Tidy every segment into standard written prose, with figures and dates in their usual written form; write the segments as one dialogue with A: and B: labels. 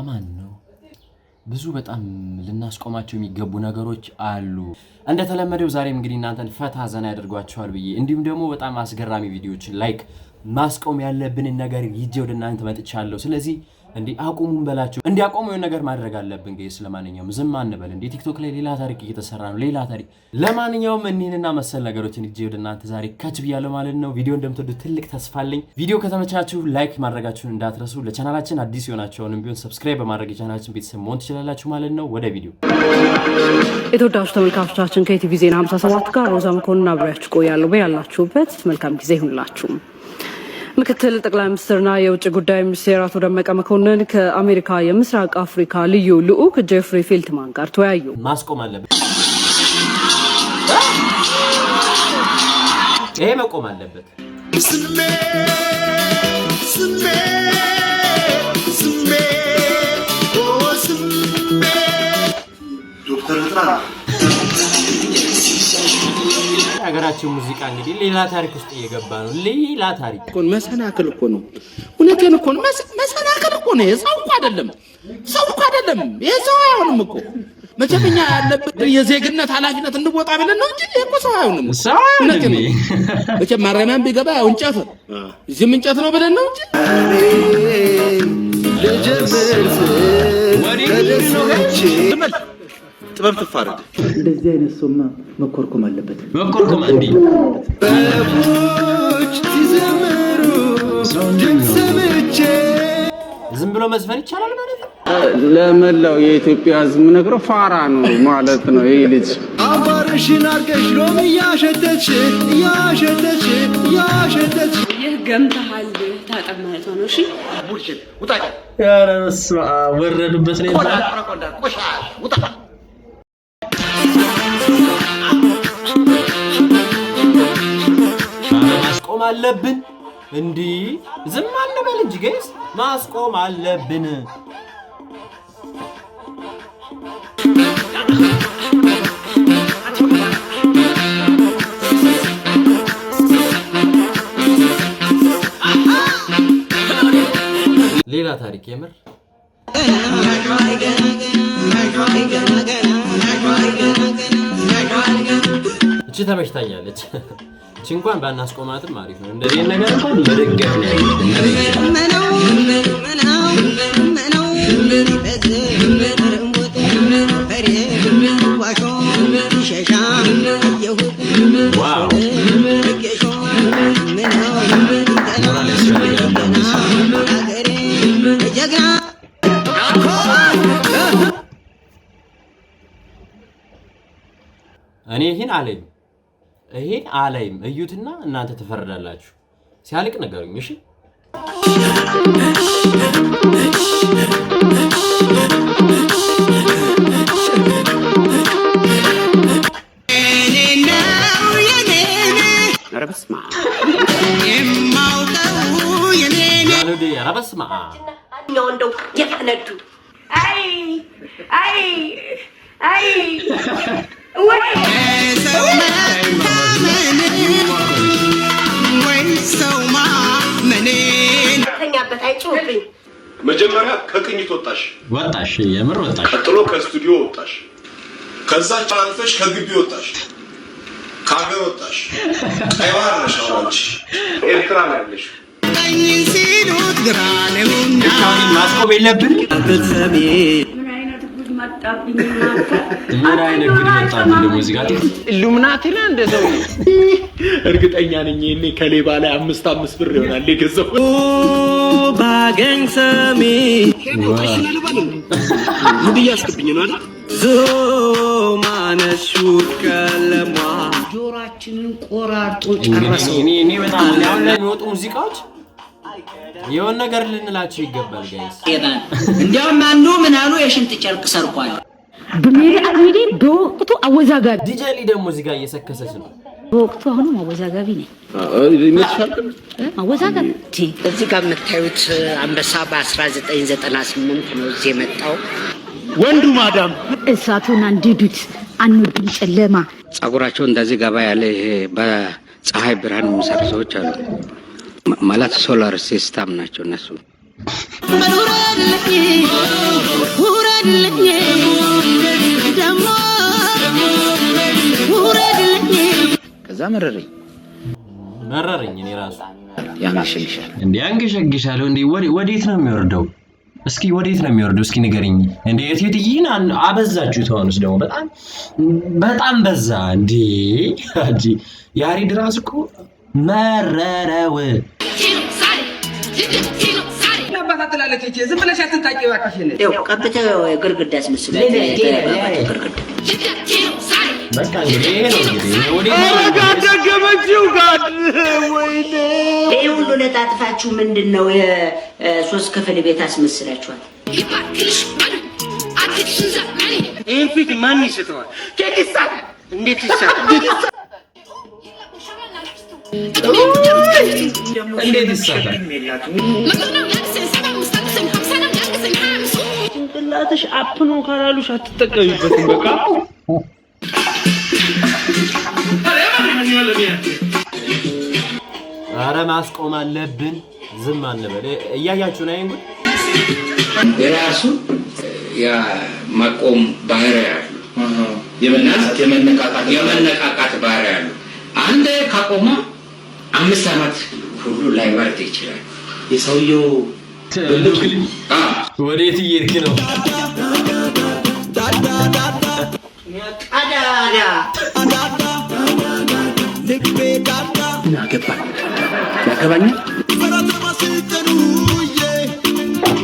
A: አማን ነው ብዙ በጣም ልናስቆማቸው የሚገቡ ነገሮች አሉ እንደተለመደው ዛሬም እንግዲህ እናንተን ፈታ ዘና ያደርጓቸዋል ብዬ እንዲሁም ደግሞ በጣም አስገራሚ ቪዲዮዎችን ላይክ ማስቆም ያለብን ነገር ይዤ ወደ እናንተ መጥቻለሁ ስለዚህ እንዴ አቁሙን በላችሁ እንዲያቆሙ የሆነ ነገር ማድረግ አለብን ጋይስ ለማንኛውም ዝም አንበል እንዴ ቲክቶክ ላይ ሌላ ታሪክ እየተሰራ ነው ሌላ ታሪክ ለማንኛውም እነኝህንና መሰል ነገሮችን ይዤ ወደ እናንተ ዛሬ ካች ብያለሁ ማለት ነው ቪዲዮ እንደምትወዱ ትልቅ ተስፋ አለኝ ቪዲዮ ከተመቻችሁ ላይክ ማድረጋችሁን እንዳትረሱ ለቻናላችን አዲስ የሆናችሁንም ቢሆን ሰብስክራይብ በማድረግ የቻናላችን ቤተሰብ መሆን ትችላላችሁ ማለት ነው ወደ ቪዲዮ
B: የተወዳጁ ተመልካቾቻችን ከኢቲቪ ዜና 57 ጋር ሮዛ መኮንን አብራችሁ ቆያለሁ በያላችሁበት መልካም ጊዜ ይሁንላችሁ ምክትል ጠቅላይ ሚኒስትርና የውጭ ጉዳይ ሚኒስትር አቶ ደመቀ መኮንን ከአሜሪካ የምስራቅ አፍሪካ ልዩ ልዑክ ጄፍሪ ፌልትማን ጋር ተወያዩ
A: ማስቆም አለበት ይሄ መቆም አለበት ዶክተር ጥራ ሀገራችን ሙዚቃ እንግዲህ ሌላ ታሪክ ውስጥ እየገባ ነው ሌላ ታሪክ
C: ኮን መሰናከል እኮ ነው እውነቴን እኮ ነው መሰናከል እኮ ነው ሰው እኮ አይደለም የሰው አይሆንም እኮ መቼምኛ ያለበት የዜግነት ኃላፊነት እንድወጣ ብለን ነው እንጂ እኮ ሰው አይሆንም እውነቴን ነው መቼም ማረሚያም ቢገባ ያው እንጨት እዚህም እንጨት ነው ብለን ነው እንጂ ጥበብ ተፋረደ
D: እንደዚህ አይነት ሰውማ መኮርኮም አለበት
A: መኮርኮም አንዲ
D: በቦች ሲዘምሩ ድምጽ
A: ዝም ብሎ መስፈን ይቻላል ማለት ነው
C: ለመላው የኢትዮጵያ ሕዝብ ነግረው ፋራ ነው ማለት ነው ይሄ ልጅ
D: አባርሽን አርገሽ ሎሚ ያሸተች
B: ይህ ገምተሃል ታጠማለት ነው እሺ
C: ቡልሽት ውጣ
A: ያረስ ወረዱበት ነው
C: ቆሻሽ ውጣ
A: ማስቆም አለብን እንዴ ዝም አንበል እንጂ ጋይስ ማስቆም አለብን ሌላ ታሪክ የምር እቺ ተመሽታኛለች እቺ እንኳን ባናስቆማትም አሪፍ ነው እንደዚህ ነገር እንኳን መደገፍ ነው እኔ ይሄን አለይም እዩትና እናንተ ተፈረዳላችሁ ሲያልቅ ነገሩኝ እሺ
C: ረበስማ
A: ረበስማ
E: ነው እንደው የተነዱ አይ ወይ ሰውማ መኔን ተኛበት አይጮህብኝ
F: መጀመሪያ ከቅኝት ወጣሽ
A: የምር ወጣሽ
F: ቀጥሎ ከስቱዲዮ ወጣሽ ከዛ ቻንፈሽ ከግቢ ወጣሽ ካገር ወጣሽ አይዋርሽ አውራሽ ኤርትራ ያለሽ
C: ቀኝን ሲሉት ግራ ነውና
A: ማስቆም የለብን ምን አይነት ጉድ መጣብኝ ለሙዚቃ
C: ኢሉሚናቲ ላይ እንደው
F: እርግጠኛ ነኝ እኔ ከሌባ ላይ 5 ብር ይሆናል የገዛው
D: ባገኝ ሰሚ
F: ሙድ ያስከብኝ ነው አይደል
D: ዞ ማነሹ ከለማ
E: ጆራቸው
G: ልባችንን ቆራርጦ ጨረሰው።
A: እኔ በጣም አሁን ላይ የሚወጡ ሙዚቃዎች የሆነ ነገር ልንላቸው ይገባል ጋይስ።
G: እንዲያውም አንዱ ምን አሉ የሽንት ጨርቅ ሰርቋል።
B: በሜሪ አቅሚዴ በወቅቱ አወዛጋቢ
A: ዲጄሊ ደግሞ እዚህ ጋር እየሰከሰች ነው።
B: በወቅቱ አሁንም አወዛጋቢ ነኝ። አወዛጋቢ
G: እዚህ ጋር የምታዩት አንበሳ በ1998 ነው እዚህ የመጣው።
F: ወንዱ ማዳም
B: እሳቱን አንድዱት አንወድም ጨለማ።
G: ጸጉራቸው እንደዚህ ገባ ያለ ይሄ በፀሐይ ብርሃን የሚሰሩ ሰዎች አሉ። ማለት ሶላር ሲስተም ናቸው እነሱ። ከዛ መረረኝ
A: እኔ ራሱ
G: ያንገሸግሻል
A: እንዴ ወዴት ነው የሚወርደው? እስኪ ወዴት ነው የሚወርደው? እስኪ ንገሪኝ እንዴ እቴትዬን አበዛችሁ። ተሆነስ ደግሞ በጣም በዛ እንዴ ያሬድ ራስ እኮ መረረው።
G: ዝም ብለሽ አትንጣቂ እባክሽ። ቀጥታ ግርግዳ ያስመስላል።
A: በቃ እንግዲህ ይሄ ነው እንግዲህ
F: ደገመችው ጋር ወይኔ
G: ይሄ ሁሉ ለጣጥፋችሁ ምንድነው? የሶስት ክፍል ቤት አስመስላችኋል። ይሄን ፊት ማን ይስተዋል? እንዴት ይሳታል?
A: እንዴት ይሳታል?
F: ጭንቅላትሽ አፕ ነው ካላሉሽ አትጠቀሚበትም። በቃ
A: ኧረ ማስቆም አለብን። ዝም አንበል። እያያችሁ ነው እንግዲህ
C: የራሱ ያ ማቆም ባህሪ ያለው የመነቃቃት ባህሪ ያለው አንድ ካቆማ 5 ዓመት ሁሉ ላይወርድ ይችላል። የሰውየው
A: ወዴት እየሄድክ ነው?
C: ያገባኛል።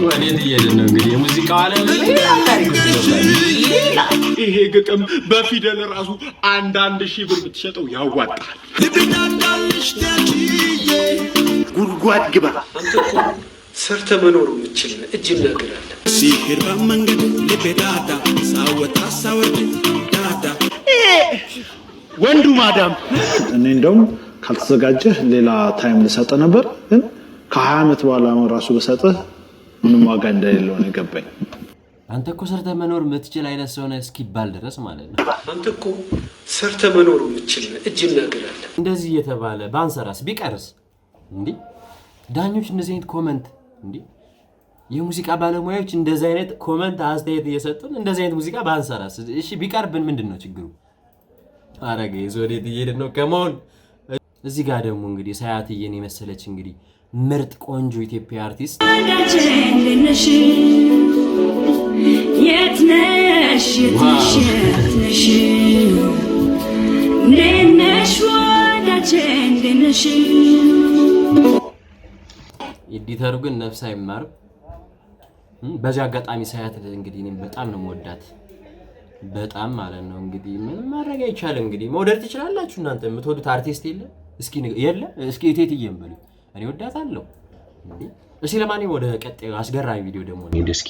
A: ወዴት እየሄድን ነው? እንግዲህ የሙዚቃው ዓለም
F: ይሄ ግጥም በፊደል ራሱ 1,000 ብር ብትሸጠው ያዋጣል።
C: ጉድጓድ ግባ።
H: ሰርተ መኖር የምችል እጅ እናገራለን።
D: ሲሄድ በመንገድ ልቤ ዳዳ ሳወጣ ሳወርድ ዳዳ
F: ወንዱ ማዳም
I: እኔ እንደውም ካልተዘጋጀህ ሌላ ታይም ልሰጥህ ነበር፣ ግን ከ20 ዓመት በኋላ ራሱ በሰጥህ ምንም ዋጋ እንደሌለው ነው የገባኝ።
A: አንተ እኮ ሰርተ መኖር የምትችል አይነት ሰው ነህ እስኪባል ድረስ ማለት ነው።
H: አንተ እኮ ሰርተ መኖር የምችል እጅ እናገራለን።
A: እንደዚህ እየተባለ ባንሰራስ ቢቀርስ እንዴ? ዳኞች እንደዚህ አይነት ኮመንት እንዴ? የሙዚቃ ባለሙያዎች እንደዚህ አይነት ኮመንት አስተያየት እየሰጡን እንደዚህ አይነት ሙዚቃ ባንሰራስ? እሺ ቢቀርብን ምንድነው ችግሩ? አረገ ወዴት እየሄድን ነው? ከመሆን እዚህ ጋር ደግሞ እንግዲህ ሳያትዬን የመሰለች እንግዲህ ምርጥ ቆንጆ ኢትዮጵያ አርቲስት ኤዲተሩ ግን ነፍስ አይማርም። በዚህ አጋጣሚ ሳያት እንግዲህ እኔም በጣም ነው የምወዳት፣ በጣም ማለት ነው። እንግዲህ ምንም ማድረግ አይቻልም። እንግዲህ መውደድ ትችላላችሁ እናንተ። የምትወዱት አርቲስት የለ? እስኪ እቴትዬም በሉ እኔ ወዳታለሁ እንዴ። እሺ ለማንኛውም ወደ ቀጣዩ አስገራሚ ቪዲዮ ደግሞ እንሂድ እስኪ።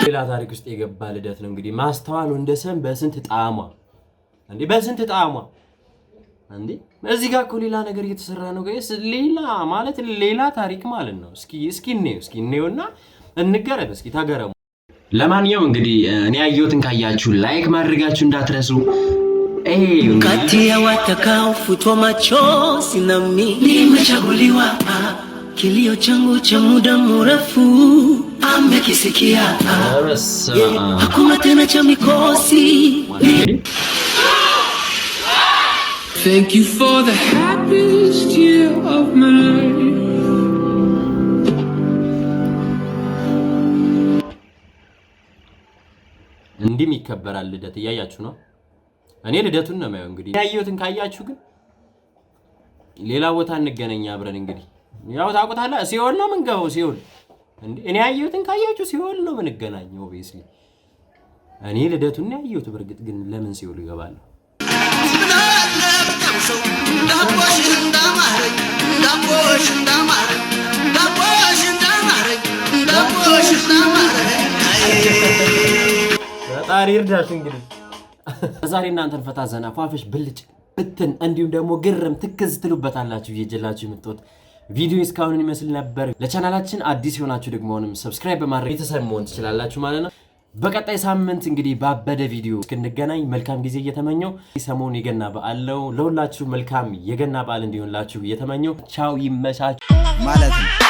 A: ሌላ ታሪክ ውስጥ የገባ ልደት ነው እንግዲህ። ማስተዋል ወንደሰን በስንት ጣዕሟ እንዴ! በስንት ጣዕሟ እንዴ! እዚህ ጋር እኮ ሌላ ነገር እየተሰራ ነው ጋይስ። ሌላ ማለት ሌላ ታሪክ ማለት ነው። እስኪ እንየውና እንገረም። እስኪ ተገረሙ። ለማንኛውም እንግዲህ እኔ ያየሁትን ካያችሁ ላይክ ማድረጋችሁ እንዳትረሱ።
D: kati ya watakaofutwa machozi na mimi nimechaguliwa. Kilio changu cha muda mrefu amekisikia. Hakuna tena cha mikosi.
H: Thank you for the happiest year of my life.
A: እንዲህም ይከበራል ልደት። እያያችሁ ነው። እኔ ልደቱን ነው የማየው። እንግዲህ ያየሁትን ካያችሁ ግን ሌላ ቦታ እንገናኝ አብረን። እንግዲህ ያው ታውቁታላ ሲኦል ነው የምንገባው ሲኦል እንዴ እኔ ያየሁትን ካያችሁ ሲኦል ነው የምንገናኘው ኦብቪየስሊ እኔ ልደቱን ያየሁት በርግጥ ግን ለምን ሲኦል ይገባለሁ ፈጣሪ ይርዳሽ እንግዲህ ዛሬ እናንተን ፈታ ዘና ፏፈሽ ብልጭ ብትን እንዲሁም ደግሞ ግርም ትክዝ ትሉበታላችሁ ይጀላችሁ የምትወት ቪዲዮ እስካሁን ይመስል ነበር ለቻናላችን አዲስ ሆናችሁ ደግሞንም ሰብስክራይብ በማድረግ ቤተሰብ መሆን ትችላላችሁ ማለት ነው በቀጣይ ሳምንት እንግዲህ ባበደ ቪዲዮ እስክንገናኝ መልካም ጊዜ እየተመኘው ሰሞኑ የገና በዓል ነው ለሁላችሁ መልካም የገና በዓል እንዲሆንላችሁ እየተመኘው ቻው ይመቻችሁ ማለት ነው